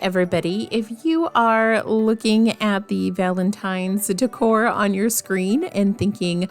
everybody. If you are looking at the Valentine's decor on your screen and thinking,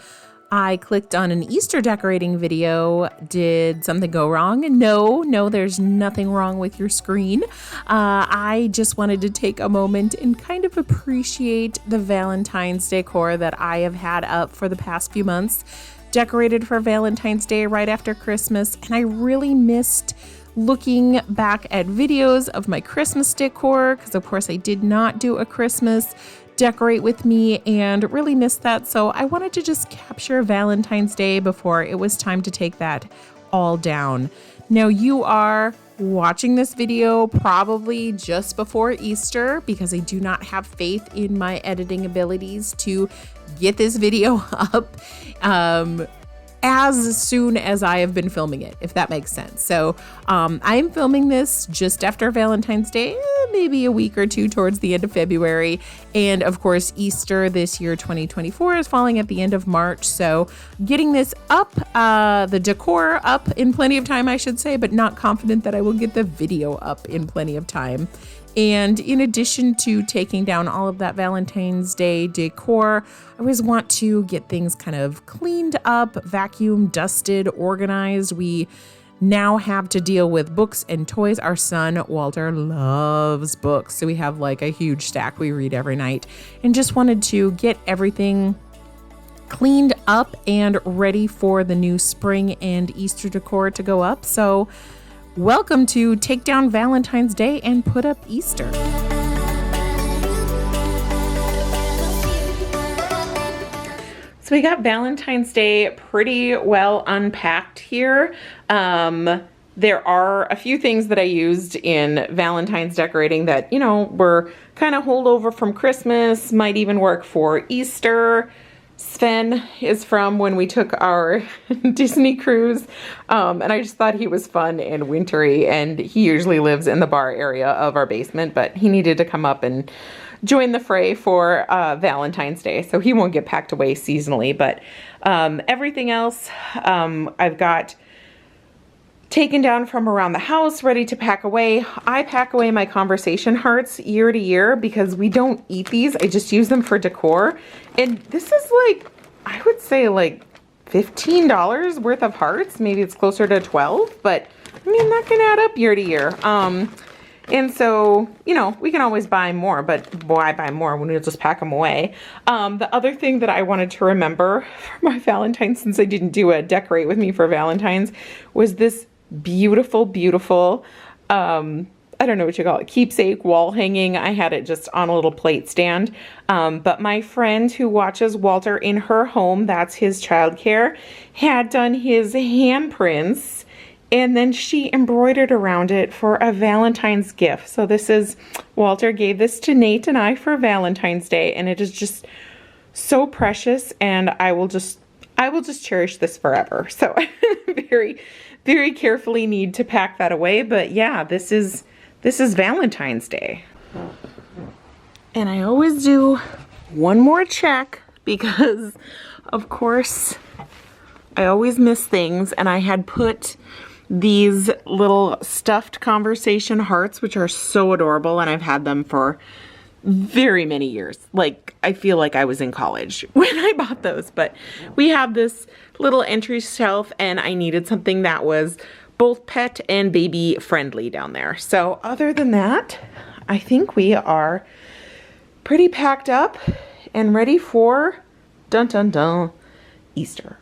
I clicked on an Easter decorating video, did something go wrong? No, there's nothing wrong with your screen. I just wanted to take a moment and kind of appreciate the Valentine's decor that I have had up for the past few months. Decorated for Valentine's Day right after Christmas, and I really missed looking back at videos of my Christmas decor because of course I did not do a Christmas decorate with me and really missed that. So I wanted to just capture Valentine's Day before it was time to take that all down. Now you are watching this video probably just before Easter because I do not have faith in my editing abilities to get this video up as soon as I have been filming it, if that makes sense. So I'm filming this just after Valentine's Day, maybe a week or two towards the end of February. And of course, Easter this year, 2024, is falling at the end of March. So getting this up, the decor up in plenty of time, I should say, but not confident that I will get the video up in plenty of time. And in addition to taking down all of that Valentine's Day decor, I always want to get things kind of cleaned up, vacuumed, dusted, organized. We now have to deal with books and toys. Our son, Walter, loves books. So we have like a huge stack we read every night, and just wanted to get everything cleaned up and ready for the new spring and Easter decor to go up. So welcome to take down Valentine's Day and put up Easter. So we got Valentine's Day pretty well unpacked here. There are a few things that I used in Valentine's decorating that, you know, were kind of holdover from Christmas, might even work for Easter. Sven is from when we took our Disney cruise, and I just thought he was fun and wintry, and he usually lives in the bar area of our basement, but he needed to come up and join the fray for Valentine's Day, so he won't get packed away seasonally. But everything else I've got taken down from around the house, ready to pack away. I pack away my conversation hearts year to year because we don't eat these. I just use them for decor. And this is like, I would say like $15 worth of hearts. Maybe it's closer to 12, but I mean, that can add up year to year. And so, you know, we can always buy more, but why buy more when we'll just pack them away? The other thing that I wanted to remember for my Valentine's, since I didn't do a decorate with me for Valentine's, was this beautiful, I don't know what you call it, keepsake wall hanging. I had it just on a little plate stand. But my friend who watches Walter in her home, that's his childcare, had done his handprints, and then she embroidered around it for a Valentine's gift. So this is, Walter gave this to Nate and I for Valentine's Day, and it is just so precious, and I will just cherish this forever. So very carefully need to pack that away. But yeah, this is Valentine's Day. And I always do one more check because of course I always miss things, and I had put these little stuffed conversation hearts, which are so adorable, and I've had them for very many years. Like, I feel like I was in college when I bought those. But we have this little entry shelf, and I needed something that was both pet and baby friendly down there. So other than that, I think we are pretty packed up and ready for dun dun dun Easter.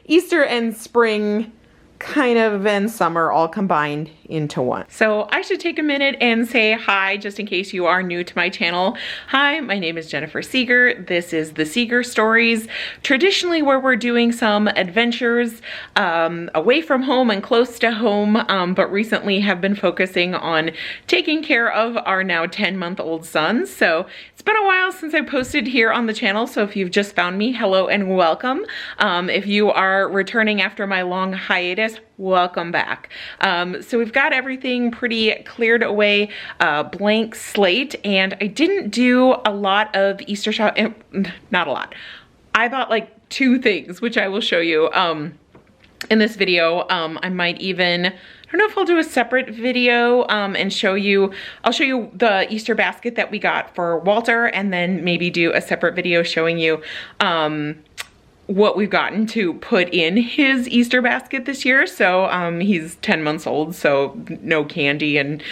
Easter and spring kind of and summer all combined into one. So I should take a minute and say hi, just in case you are new to my channel. Hi, my name is Jennifer Seeger. This is the Seeger Stories, traditionally where we're doing some adventures away from home and close to home, but recently have been focusing on taking care of our now 10-month-old son. So it's been a while since I posted here on the channel, so if you've just found me, hello and welcome. If you are returning after my long hiatus, welcome back. So we've got everything pretty cleared away, blank slate, and I didn't do a lot of Easter shopping, not a lot. I bought like 2 things, which I will show you. in this video. I might even, I don't know if I'll do a separate video and show you, I'll show you the Easter basket that we got for Walter, and then maybe do a separate video showing you what we've gotten to put in his Easter basket this year. So he's 10 months old, so no candy, and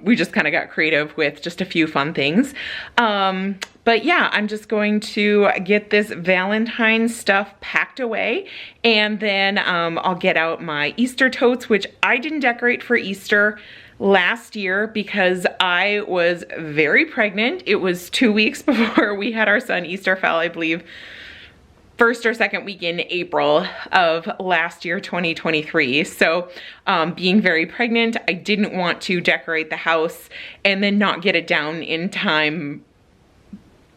we just kind of got creative with just a few fun things. But yeah, I'm just going to get this Valentine stuff packed away, and then I'll get out my Easter totes, which I didn't decorate for Easter last year because I was very pregnant. It was 2 weeks before we had our son. Easter fell, I believe, first or second week in April of last year, 2023. So being very pregnant, I didn't want to decorate the house and then not get it down in time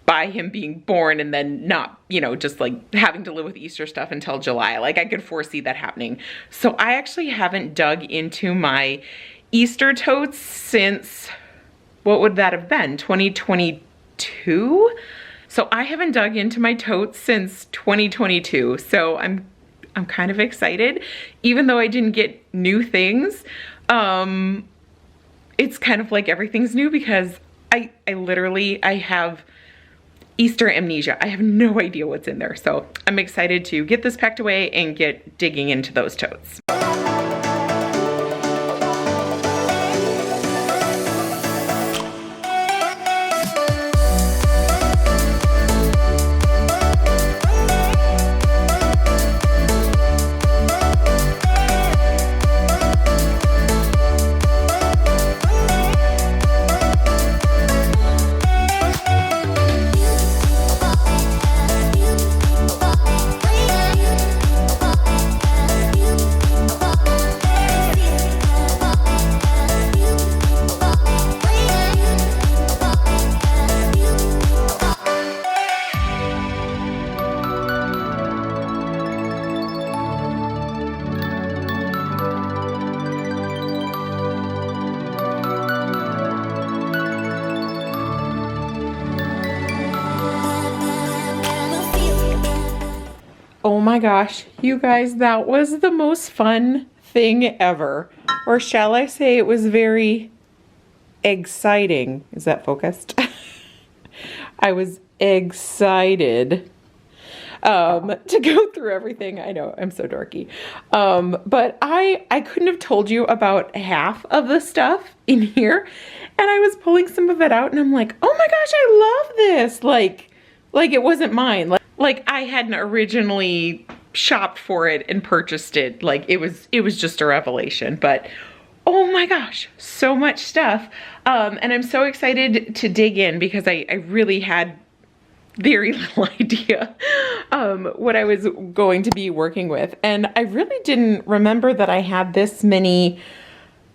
by him being born, and then not, you know, just like having to live with Easter stuff until July. Like, I could foresee that happening. So I actually haven't dug into my Easter totes since, what would that have been, 2022? So I haven't dug into my totes since 2022. So I'm kind of excited, even though I didn't get new things. It's kind of like everything's new because I literally have Easter amnesia. I have no idea what's in there. So I'm excited to get this packed away and get digging into those totes. Oh my gosh, you guys, that was the most fun thing ever. Or shall I say it was very exciting. Is that focused? I was excited to go through everything. I know, I'm so dorky. But I couldn't have told you about half of the stuff in here. And I was pulling some of it out and I'm like, oh my gosh, I love this. Like it wasn't mine. Like I hadn't originally shopped for it and purchased it. Like it was just a revelation. But oh my gosh, so much stuff. And I'm so excited to dig in because I really had very little idea what I was going to be working with. And I really didn't remember that I had this many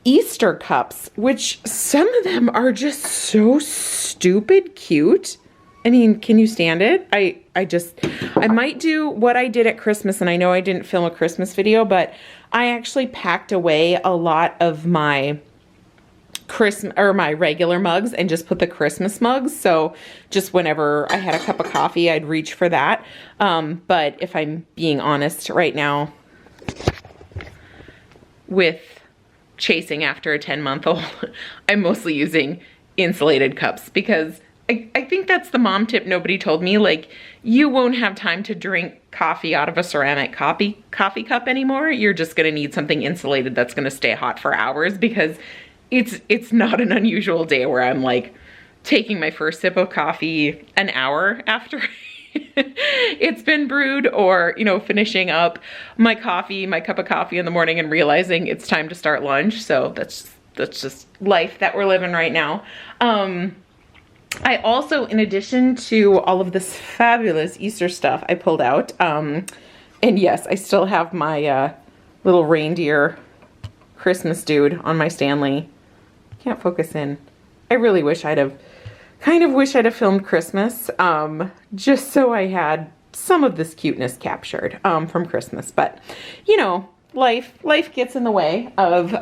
Easter cups, which some of them are just so stupid cute. I mean, can you stand it? I might do what I did at Christmas, and I know I didn't film a Christmas video, but I actually packed away a lot of my my regular mugs and just put the Christmas mugs. So just whenever I had a cup of coffee, I'd reach for that. But if I'm being honest right now, with chasing after a 10-month-old, I'm mostly using insulated cups because I think that's the mom tip nobody told me. Like, you won't have time to drink coffee out of a ceramic coffee cup anymore. You're just gonna need something insulated that's gonna stay hot for hours, because it's not an unusual day where I'm like taking my first sip of coffee an hour after it's been brewed, or, you know, finishing up my cup of coffee in the morning and realizing it's time to start lunch. So that's just life that we're living right now. I also, in addition to all of this fabulous Easter stuff I pulled out, and yes, I still have my little reindeer Christmas dude on my Stanley. Can't focus in. I really wish I'd have filmed Christmas, just so I had some of this cuteness captured from Christmas. But, you know, life gets in the way of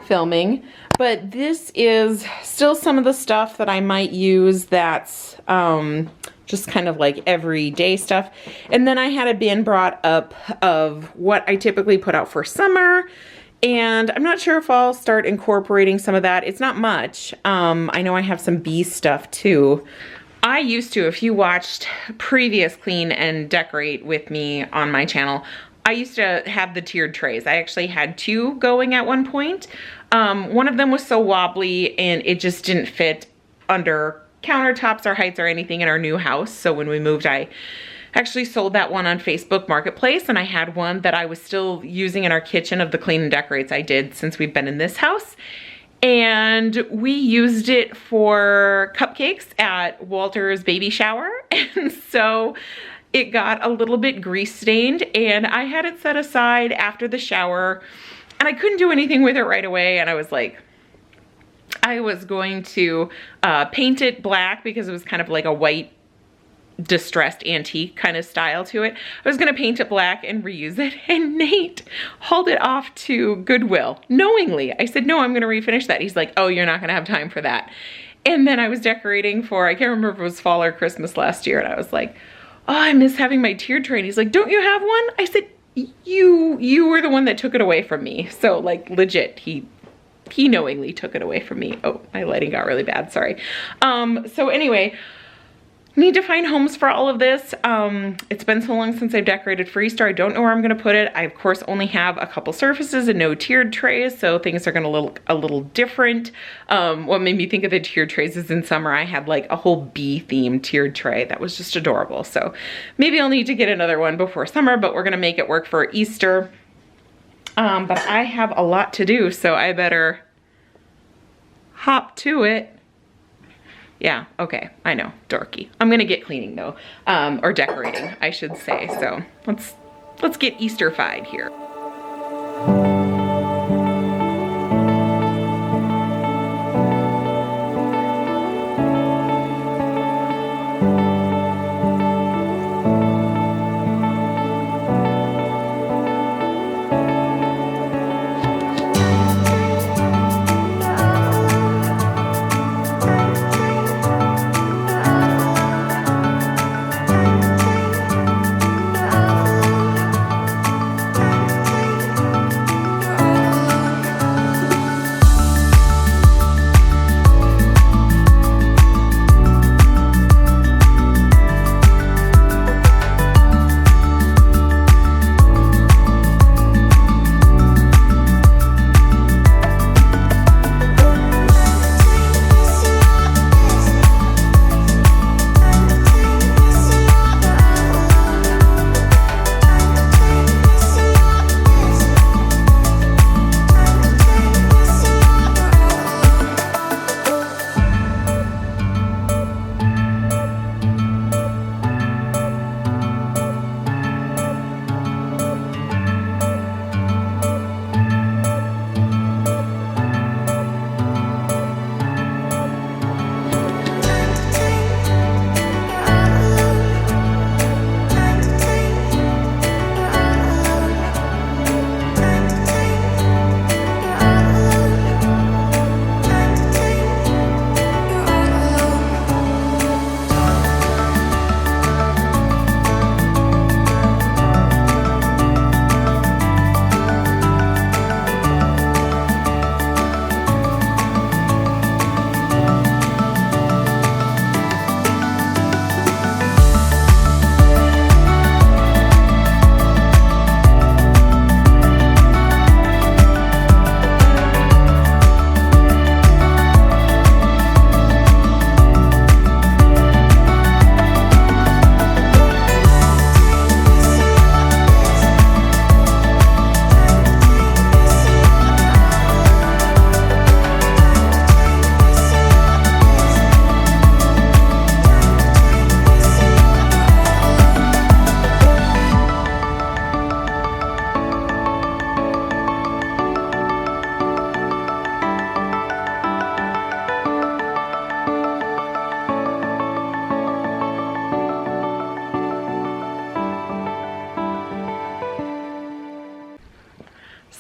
filming. But this is still some of the stuff that I might use that's just kind of like everyday stuff. And then I had a bin brought up of what I typically put out for summer. And I'm not sure if I'll start incorporating some of that. It's not much. I know I have some bee stuff too. I used to, if you watched previous Clean and Decorate with me on my channel, I used to have the tiered trays. I actually had 2 going at one point. One of them was so wobbly and it just didn't fit under countertops or heights or anything in our new house. So when we moved, I actually sold that one on Facebook Marketplace, and I had one that I was still using in our kitchen of the Clean and Decorates I did since we've been in this house. And we used it for cupcakes at Walter's baby shower. And so it got a little bit grease stained, and I had it set aside after the shower, and I couldn't do anything with it right away. And I was like, I was going to paint it black because it was kind of like a white distressed antique kind of style to it. I was gonna paint it black and reuse it, and Nate hauled it off to Goodwill knowingly. I said, no, I'm gonna refinish that. He's like, oh, you're not gonna have time for that. And then I was decorating for, I can't remember if it was fall or Christmas last year, and I was like, oh, I miss having my tiered tray. And he's like, don't you have one? I said, you were the one that took it away from me. So like legit, he knowingly took it away from me. Oh, my lighting got really bad, sorry. So anyway, need to find homes for all of this. It's been so long since I've decorated for Easter. I don't know where I'm gonna put it. I of course only have a couple surfaces and no tiered trays, so things are gonna look a little different. What made me think of the tiered trays is in summer I had like a whole bee themed tiered tray that was just adorable. So maybe I'll need to get another one before summer, but we're gonna make it work for Easter. But I have a lot to do, so I better hop to it. Yeah, okay, I know, dorky. I'm gonna get cleaning though, or decorating, I should say. So let's get Easter-fied here.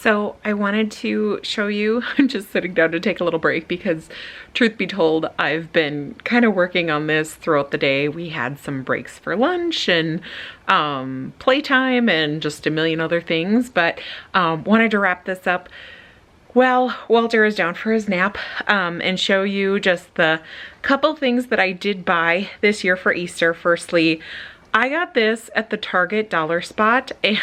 So I wanted to show you, I'm just sitting down to take a little break because truth be told, I've been kind of working on this throughout the day. We had some breaks for lunch and playtime and just a million other things, but wanted to wrap this up. Well, Walter is down for his nap and show you just the couple things that I did buy this year for Easter. Firstly, I got this at the Target dollar spot and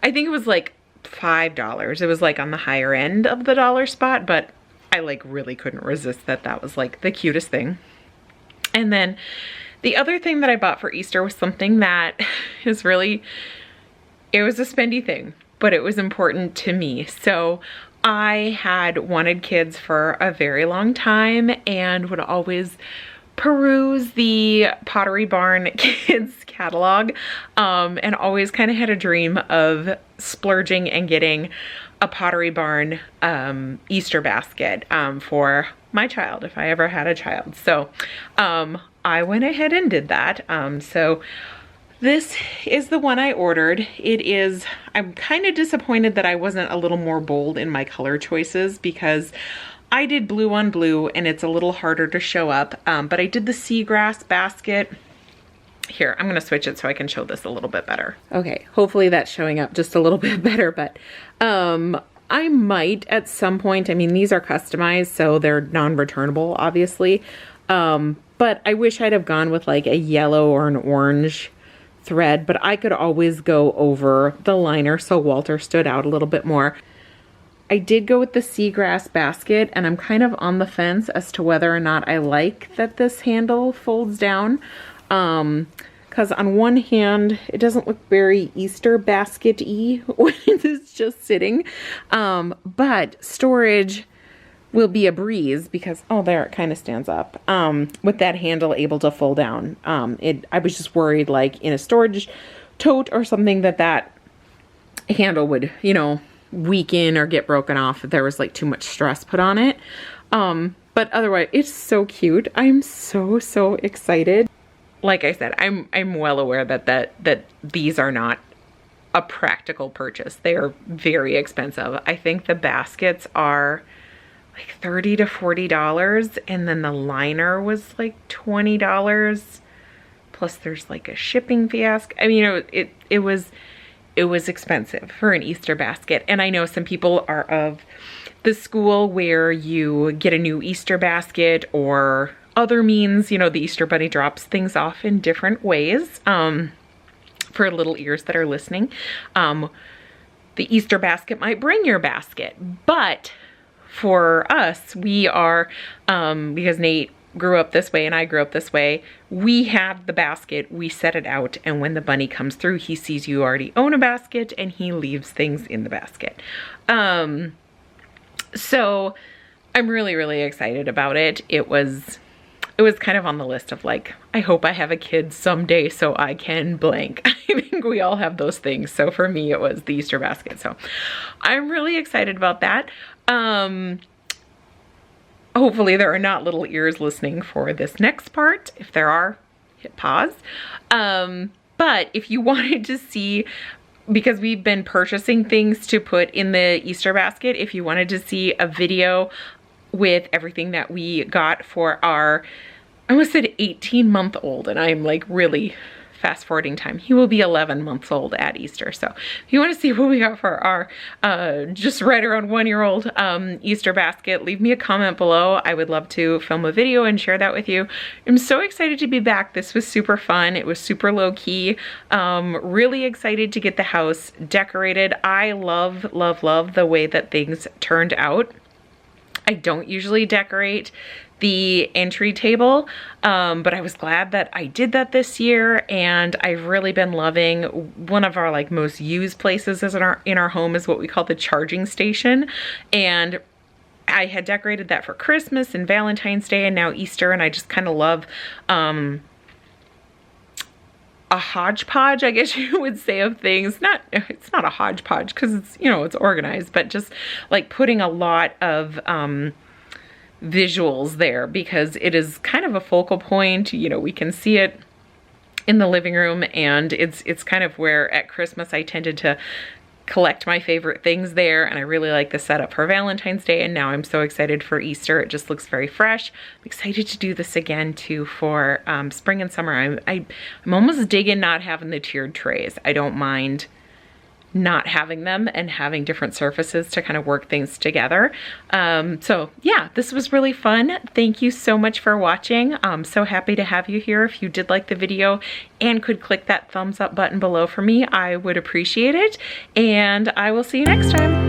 I think it was like $5. It was like on the higher end of the dollar spot, but I like really couldn't resist that. That was like the cutest thing. And then the other thing that I bought for Easter was something that is really, it was a spendy thing, but it was important to me. So I had wanted kids for a very long time and would always peruse the Pottery Barn kids catalog and always kind of had a dream of splurging and getting a Pottery Barn Easter basket for my child if I ever had a child. So I went ahead and did that. So this is the one I ordered. It is, I'm kind of disappointed that I wasn't a little more bold in my color choices because I did blue on blue and it's a little harder to show up, but I did the seagrass basket. Here, I'm gonna switch it so I can show this a little bit better. Okay, hopefully that's showing up just a little bit better, but I might at some point, I mean, these are customized, so they're non-returnable, obviously, but I wish I'd have gone with like a yellow or an orange thread, but I could always go over the liner so Walter stood out a little bit more. I did go with the seagrass basket and I'm kind of on the fence as to whether or not I like that this handle folds down. Because on one hand, it doesn't look very Easter basket-y when it's just sitting. But storage will be a breeze because, oh, there it kind of stands up with that handle able to fold down. I was just worried like in a storage tote or something that handle would, you know, weaken or get broken off if there was like too much stress put on it. But otherwise, it's so cute. I'm so excited. Like I said, I'm well aware that these are not a practical purchase. They are very expensive. I think the baskets are like $30 to $40 and then the liner was like $20 plus there's like a shipping fee. I mean, it was expensive for an Easter basket. And I know some people are of the school where you get a new Easter basket or other means, you know, the Easter Bunny drops things off in different ways. For little ears that are listening, the Easter basket might bring your basket, but for us, we are, because Nate grew up this way and I grew up this way, we have the basket, we set it out, and when the bunny comes through, he sees you already own a basket and he leaves things in the basket. So I'm really excited about it. It was kind of on the list of like, I hope I have a kid someday so I can blank. I think we all have those things. So for me, it was the Easter basket. So I'm really excited about that. Hopefully there are not little ears listening for this next part. If there are, hit pause. But if you wanted to see, because we've been purchasing things to put in the Easter basket, if you wanted to see a video with everything that we got for our, I almost said 18-month-old, and I'm like really fast forwarding time. He will be 11 months old at Easter. So if you want to see what we got for our just right around 1-year-old Easter basket, leave me a comment below. I would love to film a video and share that with you. I'm so excited to be back. This was super fun. It was super low key. Really excited to get the house decorated. I love the way that things turned out. I don't usually decorate the entry table, but I was glad that I did that this year, and I've really been loving one of our like most used places in our home is what we call the charging station, and I had decorated that for Christmas and Valentine's Day and now Easter, and I just kind of love a hodgepodge, I guess you would say, of things. It's not a hodgepodge because it's, you know, it's organized, but just like putting a lot of visuals there because it is kind of a focal point. You know, we can see it in the living room, and it's kind of where at Christmas I tended to collect my favorite things there, and I really like the setup for Valentine's Day, and now I'm so excited for Easter. It just looks very fresh. I'm excited to do this again too for spring and summer. I'm almost digging not having the tiered trays. I don't mind not having them and having different surfaces to kind of work things together. So yeah, this was really fun. Thank you so much for watching. I'm so happy to have you here. If you did like the video and could click that thumbs up button below for me, I would appreciate it. And I will see you next time.